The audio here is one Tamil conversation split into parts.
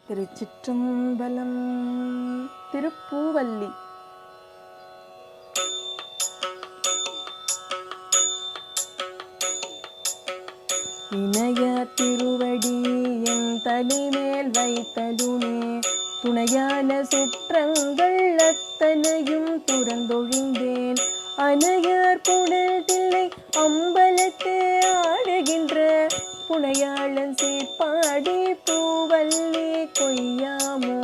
திருச்சிற்றம்பலம். திருப்பூவல்லி. இணைய திருவடி என் தலைமேல் வைத்தலுமே துணையான சுற்றங்கள் அத்தனையும் துறந்தொழிந்தேன். அணையார் புனல் தில்லை அம்பலத்து ஆடுகின்ற புனையாளன் சீர்பாடி பூவல்லி கொய்யாமோ.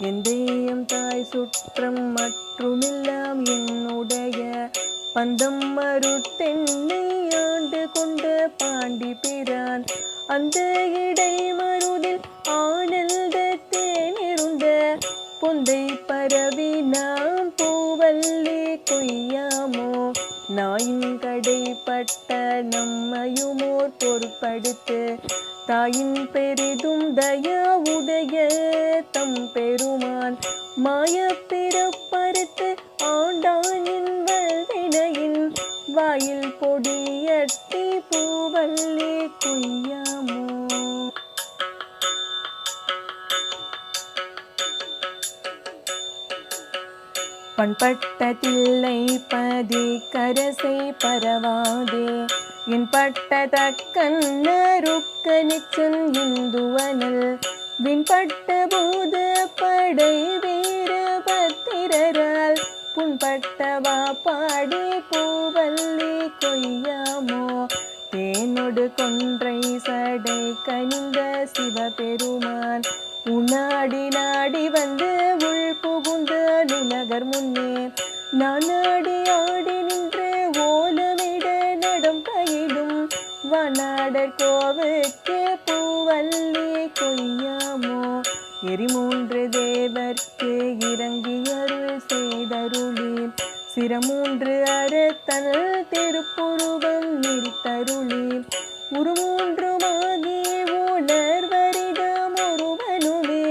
எந்தேயம் தாய் சுற்றம் மற்றுமெல்லாம் என்னுடைய பந்தம் மறுத்தென்னை ஆண்டு கொண்ட பாண்டி பிரான். அந்த இடை மருதில் ஆனந்த தேனிருந்த பொந்தை பரவி நாம் பூவல்லி கொய்யாமோ. நாயின் கடைப்பட்ட நம்மையுமோர் பொருட்படுத்து தாயின் பெரிதும் தயாவுடைய தம் பெருமான் மாய பிறப்பறுத்து ஆண்டானின் வல்வினையின் வாயில் பொடியட்டி பூவல்லி கொய்யாமோ. பண்பட்ட தில்லை பதி கரசை பரவாதே என் பட்ட தக்கன்னருக்க நிச்சன் இந்துவனல் விண்பட்ட பூத படை வீர பத்திரரால் புண்பட்டவா பாடி பூவல்லி கொய்யாமோ. தேனொடு கொன்றை சடை கனிந்த சிவபெருமான் உன்னாடி நாடி வந்து உள் புகுந்த நுலகர் முன்னே நான் நாடி ஆடி நின்று ஓலமிட நடம் பயிலும் வனாடர் கோவுக்கு பூவல்லி கொய்யாமோ. எரிமூன்று தேவர்க்கு இறங்கி அருள் செய்தருளி சிரமூன்று அறத்தல் திருப்புருவம் நிறுத்தருளி உருமூன்றுமாகி உணர்வரிடம் ஒருவனுமே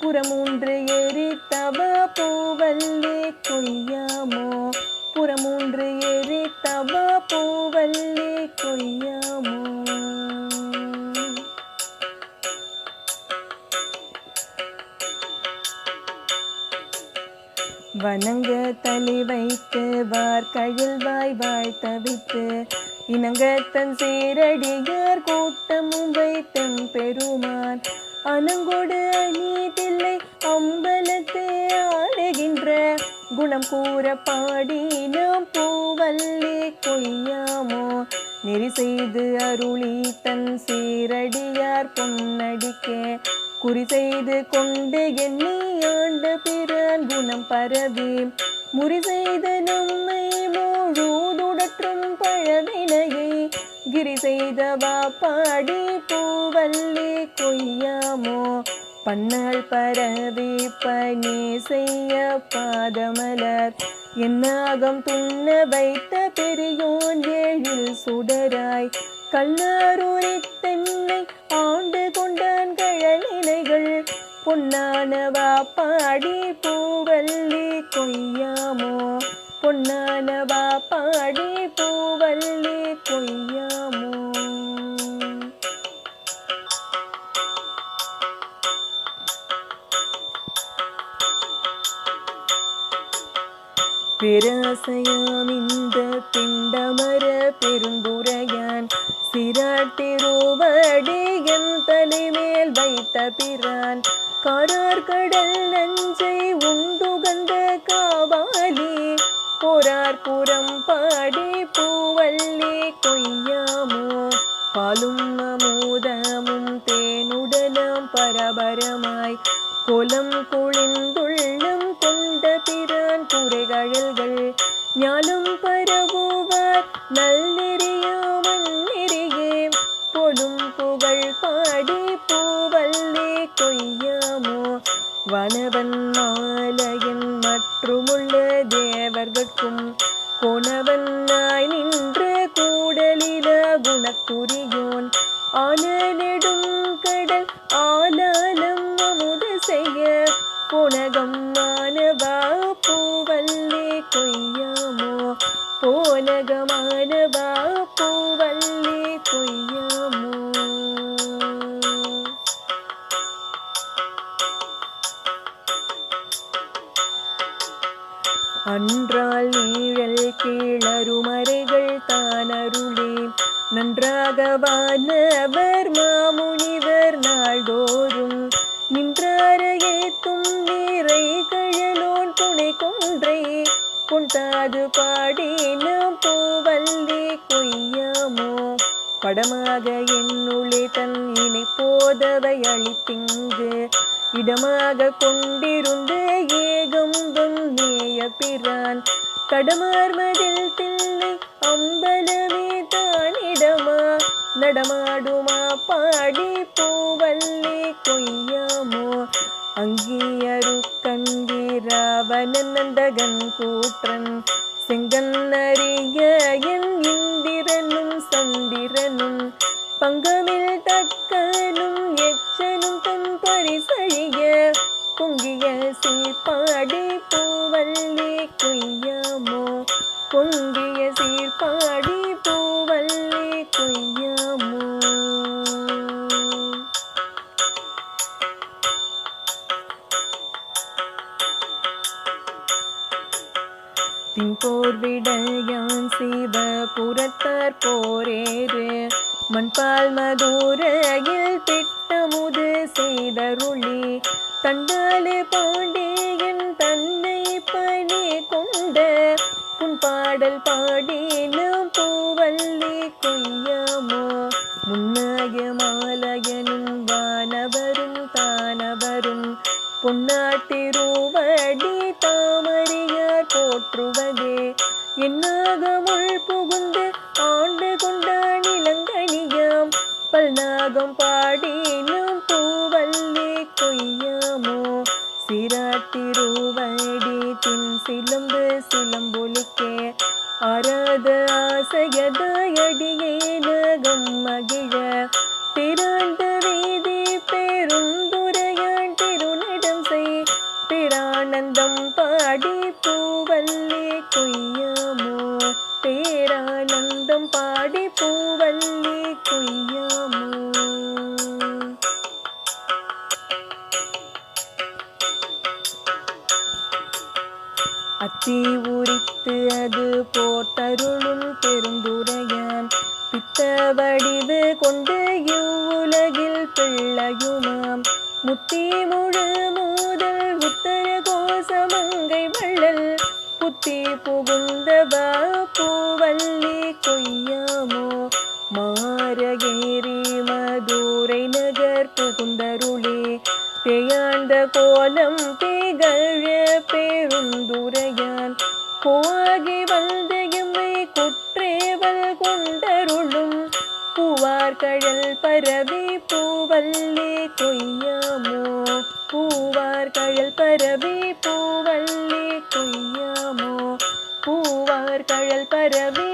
புறமூன்று எரித்தவ பூவல்லி கொய்யாமோ. புறமூன்று எரித்தவ பூவல்லி கொய்யாமோ. வணங்க தலை வைத்து வார்கழில் வாய் வாழ்த்தவித்து இனங்கத்தன் சீரடியார் கூட்டமும் வைத்தம் பெருமான் அனங்கொடு அநீதில்லை அம்பலத்தை ஆடுகின்ற குணம் கூற பாடி நாம் பூவல்லி கொய்யாமோ. நெறி செய்து அருளி தன் சீரடியார் பொன்னடிக்கே குறி செய்து கொண்டு எண்ணி ஆண்ட பிறான் குணம் பரவி முறி செய்த நம்மை முழுதுடற்றும் பழவினையை கிரி செய்தவா பாடி பூவல்லி கொய்யாமோ. பன்னாள் பரவி பணி செய்ய பாதமலர் என்னாகம் துண்ண வைத்த பெரியோன் ஏழில் சுடராய் கல்லாரூரி தென்னை ஆண்டு கொண்டான் கழலினைகள் பொன்னானவா பாடி பூவல்லி கொய்யாமோ. பொன்னானவா பாடி பூவல்லி கொய்யாமோ. பேராசையாம் இந்த பிண்டமர பெருந்துரையான் சிராட்டிருவடி என் தலைமேல் வைத்த பிரான் காரார் கடல் நஞ்சை உண்டுகந்த காவாலி போரார் புறம் பாடி பூவல்லி கொய்யாமோ. பாலும் அமுதமும் தேனுடலாம் பரபரமாய் கோலம் குளிந்துள்ளம் கொண்ட பிரான் குறைகழல்கள் ஞானம் பரவுவார் நல்நெறியாமன் நெறியே பொலும் புகழ் பாடி பூவல்லி கொய்யாமோ. வனவன் மாலையன் மற்றுமுள்ள தேவர்கட்கும் கொனவன் நாய் நின்று கூடலில குணக்குரியோன் ஆன நெடும் கடல் ஆலாலம் அமுது செய்ய புனகம் மானவா பூவல்லி கொய்யாமோ. போனகமானவா பூவல்லி கொய்யாமோ. அன்றால் நீழல் கீழருமறைகள் தானருளே நன்றாக வானவர் மாமுனிவர் நாள்தோறும் நின்றாரையே தும்மீரை கழலோன் துணை கொன்றை கொண்டாது பாடினம் பூவல்லி கொய்யாமோ படமாக என்னுளே தன் இணை போதவை அளித்திங்கு இடமாக கொண்டிருந்த ஏகம்பம் நேய பிரான் கடமார்மதில் தில்லை அம்பலமே தானிடமா நடமாடுமா பாடி பூவல்லி கொய்யாமோ அங்கியரு கங்கி ராவணன் நந்தகன் கூற்றன் செங்கன்னறிய என் இந்திரனும் சந்திரனும் பங்கமில் தக்கனும் எச்சனும் தன் பரிசழிய பொங்கிய சீர்பாடி பூவல்லி கொய்யாமோ பொங்கிய சீர்பாடி பூவல்லி கொய்யாமோ தின்போர் விடையான் சிவ புறத்தார் போரேறு மண்பால் மதுரையில் திட்டமுது செய்தருளி தண்டாலே பாண்டியன் தன்னை பணி கொண்ட புன்பாடல் பாடினம் பூவல்லி கொய்யாமோ முன்னாய மாலையனும் வானவரும் தானவரும் பொன்னாட்டிருவடி தாமரையார் போற்றுவதே என்னாகமுள் புகுந்து ஆண்டு கொண்டான் இளங்கனியாம் பல்நாகம் பாடினும் பூவல்லி கொய்யாமோ சிராட்டிருவடி தின் சிலம்பு சிலம்பொலிக்கே ஆராத ஆசையதாயடியே நகம் மகிழ திராண்ட வீதி பெருந்துரையான் திருநடம் செய் பேரானந்தம் பாடி பூவல்லி கொய்யாமோ பேரானந்தம் பாடி பூவல்லி கொய்யாமோ அத்தி உரித்து அது போர்த்தருளும் பெருந்துரையான் பித்த வடிவு கொண்டு இவ்வுலகில் பிள்ளையுமாம் முத்தி முழு மூதல் உத்தர கோசமங்கை வள்ளல் புத்தி புகுந்தவா பூவல்லி கொய்யாமோ மாரகேரி மதுரை நகர் புகுந்தருளே பேயாண்ட கோலம் திகழ பெருந்துரையான் கோகி வந்த எம்மை குற்றேவல் கொண்டருளும் பூவார் கழல் பரவி பூவல்லி கொய்யாமோ பூவார் கழல் பரவி பூவல்லி கொய்யாமோ பூவார் கழல் பரவி